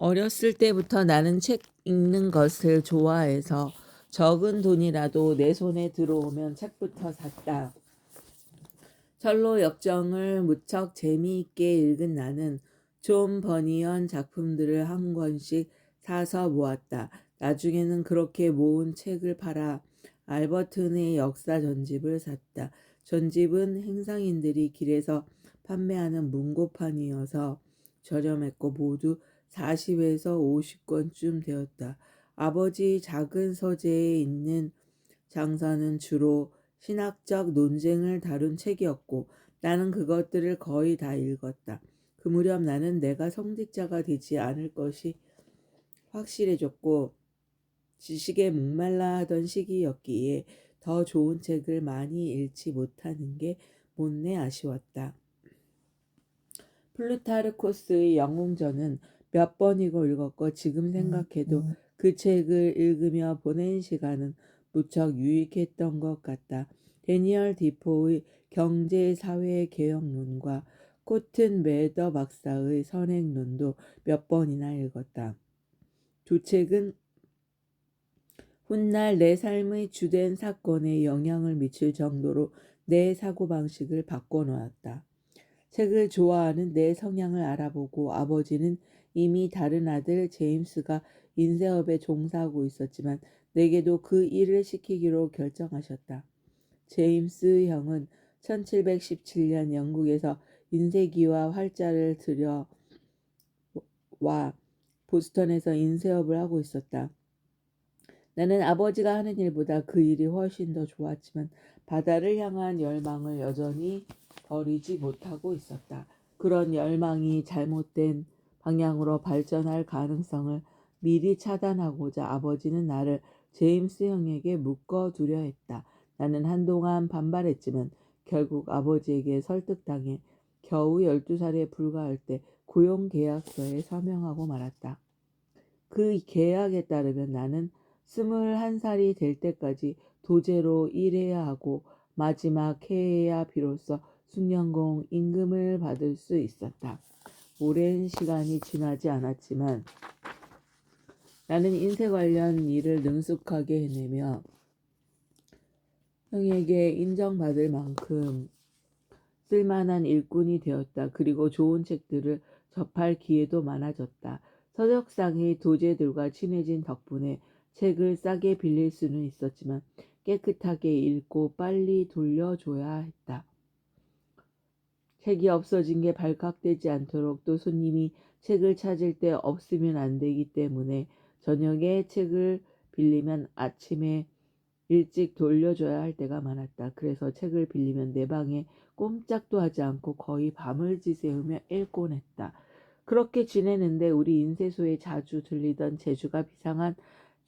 어렸을 때부터 나는 책 읽는 것을 좋아해서 적은 돈이라도 내 손에 들어오면 책부터 샀다. 철로 역정을 무척 재미있게 읽은 나는 존 버니언 작품들을 한 권씩 사서 모았다. 나중에는 그렇게 모은 책을 팔아 알버튼의 역사 전집을 샀다. 전집은 행상인들이 길에서 판매하는 문고판이어서 저렴했고 모두 40에서 50권쯤 되었다. 아버지 작은 서재에 있는 장서는 주로 신학적 논쟁을 다룬 책이었고 나는 그것들을 거의 다 읽었다. 그 무렵 나는 내가 성직자가 되지 않을 것이 확실해졌고 지식에 목말라 하던 시기였기에 더 좋은 책을 많이 읽지 못하는 게 못내 아쉬웠다. 플루타르코스의 영웅전은 몇 번이고 읽었고 지금 생각해도 그 책을 읽으며 보낸 시간은 무척 유익했던 것 같다. 데니얼 디포의 경제사회개혁론과 코튼 매더 박사의 선행론도 몇 번이나 읽었다. 두 책은 훗날 내 삶의 주된 사건에 영향을 미칠 정도로 내 사고방식을 바꿔놓았다. 책을 좋아하는 내 성향을 알아보고 아버지는 이미 다른 아들 제임스가 인쇄업에 종사하고 있었지만 내게도 그 일을 시키기로 결정하셨다. 제임스 형은 1717년 영국에서 인쇄기와 활자를 들여와 보스턴에서 인쇄업을 하고 있었다. 나는 아버지가 하는 일보다 그 일이 훨씬 더 좋았지만 바다를 향한 열망을 여전히 버리지 못하고 있었다. 그런 열망이 잘못된 방향으로 발전할 가능성을 미리 차단하고자 아버지는 나를 제임스 형에게 묶어두려 했다. 나는 한동안 반발했지만 결국 아버지에게 설득당해 겨우 12살에 불과할 때 고용계약서에 서명하고 말았다. 그 계약에 따르면 나는 21살이 될 때까지 도제로 일해야 하고 마지막 해에야 비로소 숙련공 임금을 받을 수 있었다. 오랜 시간이 지나지 않았지만 나는 인쇄 관련 일을 능숙하게 해내며 형에게 인정받을 만큼 쓸만한 일꾼이 되었다. 그리고 좋은 책들을 접할 기회도 많아졌다. 서적상의 도제들과 친해진 덕분에 책을 싸게 빌릴 수는 있었지만 깨끗하게 읽고 빨리 돌려줘야 했다. 책이 없어진 게 발각되지 않도록 또 손님이 책을 찾을 때 없으면 안 되기 때문에 저녁에 책을 빌리면 아침에 일찍 돌려줘야 할 때가 많았다. 그래서 책을 빌리면 내 방에 꼼짝도 하지 않고 거의 밤을 지새우며 읽곤 했다. 그렇게 지내는데 우리 인쇄소에 자주 들리던 재주가 비상한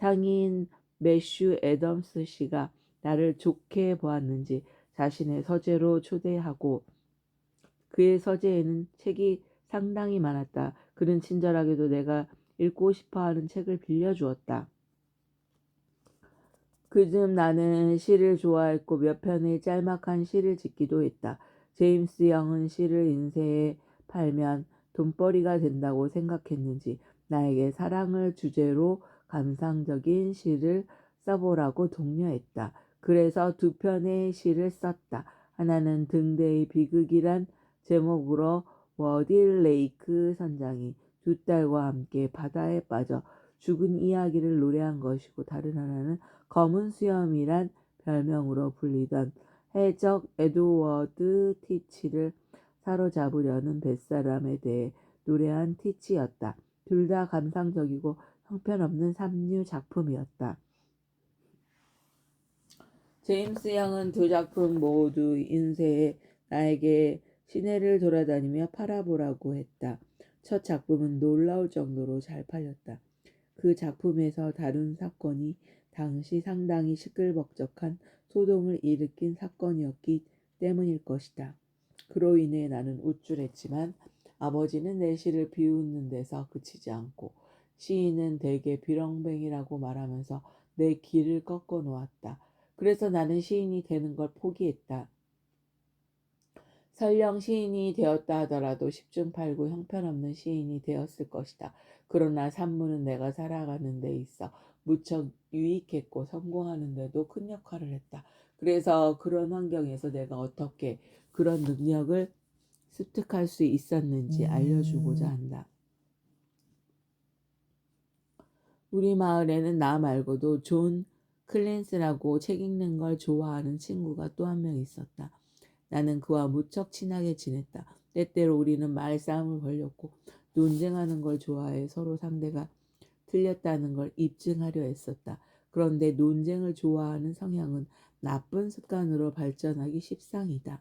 상인 매슈 애덤스 씨가 나를 좋게 보았는지 자신의 서재로 초대하고 그의 서재에는 책이 상당히 많았다. 그는 친절하게도 내가 읽고 싶어하는 책을 빌려주었다. 그중 나는 시를 좋아했고 몇 편의 짤막한 시를 짓기도 했다. 제임스 영은 시를 인쇄해 팔면 돈벌이가 된다고 생각했는지 나에게 사랑을 주제로 감상적인 시를 써보라고 독려했다. 그래서 두 편의 시를 썼다. 하나는 등대의 비극이란 제목으로 워딜 레이크 선장이 두 딸과 함께 바다에 빠져 죽은 이야기를 노래한 것이고 다른 하나는 검은 수염이란 별명으로 불리던 해적 에드워드 티치를 사로잡으려는 뱃사람에 대해 노래한 티치였다. 둘 다 감상적이고 형편없는 삼류 작품이었다. 제임스 양은 두 작품 모두 인쇄해 나에게 시내를 돌아다니며 팔아보라고 했다. 첫 작품은 놀라울 정도로 잘 팔렸다. 그 작품에서 다룬 사건이 당시 상당히 시끌벅적한 소동을 일으킨 사건이었기 때문일 것이다. 그로 인해 나는 우쭐했지만 아버지는 내 시를 비웃는 데서 그치지 않고 시인은 대개 비렁뱅이라고 말하면서 내 길을 꺾어 놓았다. 그래서 나는 시인이 되는 걸 포기했다. 설령 시인이 되었다 하더라도 십중팔구 형편없는 시인이 되었을 것이다. 그러나 산문은 내가 살아가는 데 있어 무척 유익했고 성공하는 데도 큰 역할을 했다. 그래서 그런 환경에서 내가 어떻게 그런 능력을 습득할 수 있었는지 알려주고자 한다. 우리 마을에는 나 말고도 존 클랜스라고 책 읽는 걸 좋아하는 친구가 또 한 명 있었다. 나는 그와 무척 친하게 지냈다. 때때로 우리는 말싸움을 벌였고 논쟁하는 걸 좋아해 서로 상대가 틀렸다는 걸 입증하려 했었다. 그런데 논쟁을 좋아하는 성향은 나쁜 습관으로 발전하기 십상이다.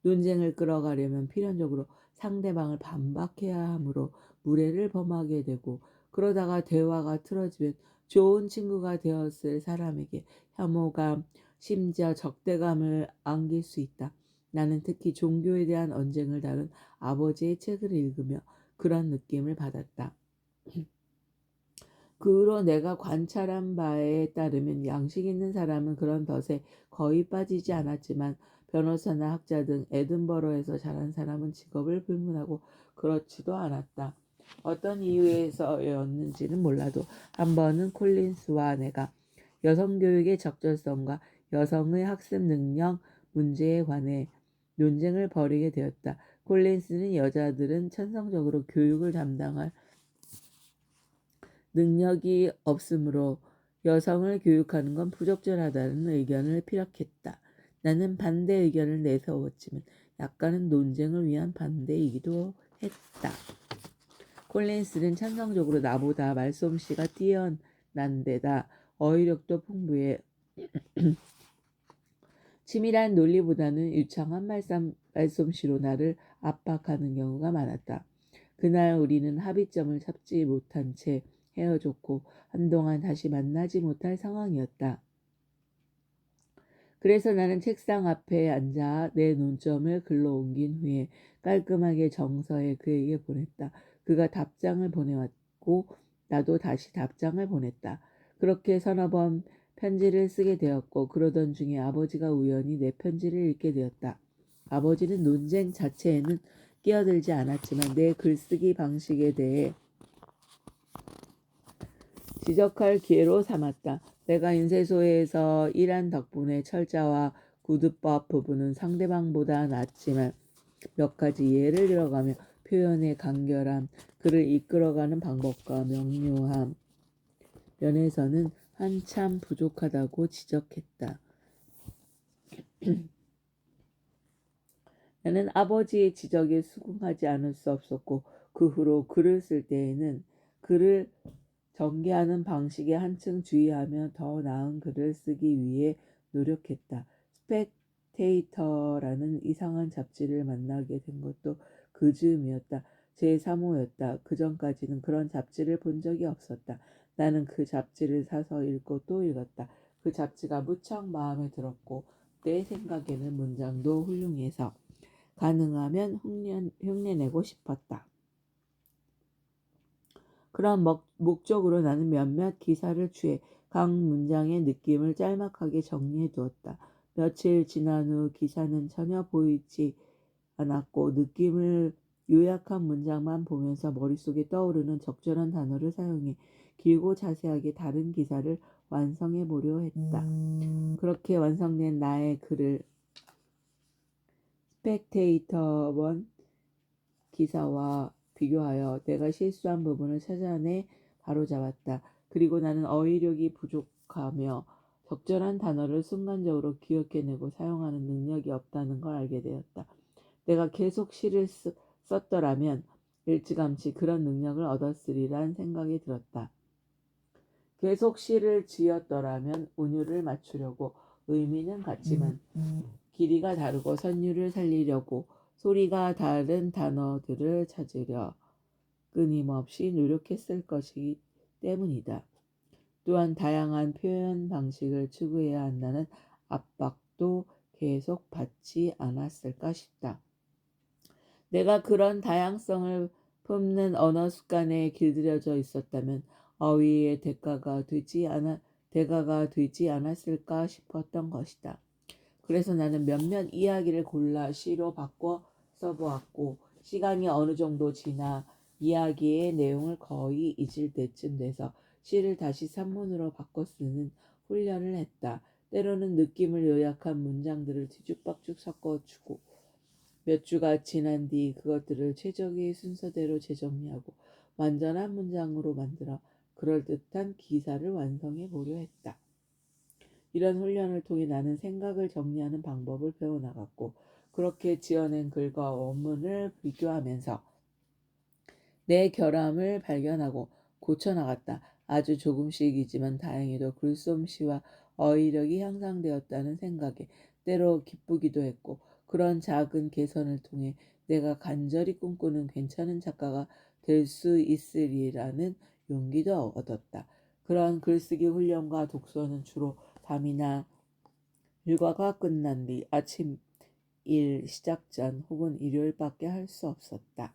논쟁을 끌어가려면 필연적으로 상대방을 반박해야 하므로 무례를 범하게 되고, 그러다가 대화가 틀어지면 좋은 친구가 되었을 사람에게 혐오감, 심지어 적대감을 안길 수 있다. 나는 특히 종교에 대한 언쟁을 다룬 아버지의 책을 읽으며 그런 느낌을 받았다. 그 후로 내가 관찰한 바에 따르면 양식 있는 사람은 그런 덫에 거의 빠지지 않았지만 변호사나 학자 등 에든버러에서 자란 사람은 직업을 불문하고 그렇지도 않았다. 어떤 이유에서였는지는 몰라도 한 번은 콜린스와 내가 여성교육의 적절성과 여성의 학습 능력 문제에 관해 논쟁을 벌이게 되었다. 콜린스는 여자들은 천성적으로 교육을 담당할 능력이 없으므로 여성을 교육하는 건 부적절하다는 의견을 피력했다. 나는 반대 의견을 내세웠지만 약간은 논쟁을 위한 반대이기도 했다. 콜린스는 찬성적으로 나보다 말솜씨가 뛰어난 데다 어휘력도 풍부해 치밀한 논리보다는 유창한 말솜씨로 나를 압박하는 경우가 많았다. 그날 우리는 합의점을 찾지 못한 채 헤어졌고 한동안 다시 만나지 못할 상황이었다. 그래서 나는 책상 앞에 앉아 내 논점을 글로 옮긴 후에 깔끔하게 정서에 그에게 보냈다. 그가 답장을 보내왔고 나도 다시 답장을 보냈다. 그렇게 서너 번 편지를 쓰게 되었고 그러던 중에 아버지가 우연히 내 편지를 읽게 되었다. 아버지는 논쟁 자체에는 끼어들지 않았지만 내 글쓰기 방식에 대해 지적할 기회로 삼았다. 내가 인쇄소에서 일한 덕분에 철자와 구두법 부분은 상대방보다 낫지만 몇 가지 예를 들어가며 표현의 간결함, 글을 이끌어가는 방법과 명료함 면에서는 한참 부족하다고 지적했다. 나는 아버지의 지적에 수긍하지 않을 수 없었고 그 후로 글을 쓸 때에는 글을 전개하는 방식에 한층 주의하며 더 나은 글을 쓰기 위해 노력했다. 스펙테이터라는 이상한 잡지를 만나게 된 것도 그 즈음이었다. 제 3호였다. 그 전까지는 그런 잡지를 본 적이 없었다. 나는 그 잡지를 사서 읽고 또 읽었다. 그 잡지가 무척 마음에 들었고 내 생각에는 문장도 훌륭해서 가능하면 흉내내고 싶었다. 그런 목적으로 나는 몇몇 기사를 취해 각 문장의 느낌을 짤막하게 정리해 두었다. 며칠 지난 후 기사는 전혀 보이지 않았고 느낌을 요약한 문장만 보면서 머릿속에 떠오르는 적절한 단어를 사용해 길고 자세하게 다른 기사를 완성해 보려 했다. 그렇게 완성된 나의 글을 스펙테이터 원 기사와 비교하여 내가 실수한 부분을 찾아내 바로잡았다. 그리고 나는 어휘력이 부족하며 적절한 단어를 순간적으로 기억해내고 사용하는 능력이 없다는 걸 알게 되었다. 내가 계속 시를 썼더라면 일찌감치 그런 능력을 얻었으리란 생각이 들었다. 계속 시를 지었더라면 운율을 맞추려고 의미는 같지만 길이가 다르고 선율을 살리려고 소리가 다른 단어들을 찾으려 끊임없이 노력했을 것이기 때문이다. 또한 다양한 표현 방식을 추구해야 한다는 압박도 계속 받지 않았을까 싶다. 내가 그런 다양성을 품는 언어 습관에 길들여져 있었다면 어휘의 대가가 되지 않았을까 싶었던 것이다. 그래서 나는 몇몇 이야기를 골라 시로 바꿔 써보았고 시간이 어느 정도 지나 이야기의 내용을 거의 잊을 때쯤 돼서 시를 다시 산문으로 바꿔 쓰는 훈련을 했다. 때로는 느낌을 요약한 문장들을 뒤죽박죽 섞어주고 몇 주가 지난 뒤 그것들을 최적의 순서대로 재정리하고 완전한 문장으로 만들어 그럴듯한 기사를 완성해 보려 했다. 이런 훈련을 통해 나는 생각을 정리하는 방법을 배워나갔고 그렇게 지어낸 글과 원문을 비교하면서 내 결함을 발견하고 고쳐나갔다. 아주 조금씩이지만 다행히도 글솜씨와 어휘력이 향상되었다는 생각에 때로 기쁘기도 했고 그런 작은 개선을 통해 내가 간절히 꿈꾸는 괜찮은 작가가 될 수 있으리라는 용기도 얻었다. 그런 글쓰기 훈련과 독서는 주로 밤이나 일과가 끝난 뒤 아침 일 시작 전 혹은 일요일밖에 할 수 없었다.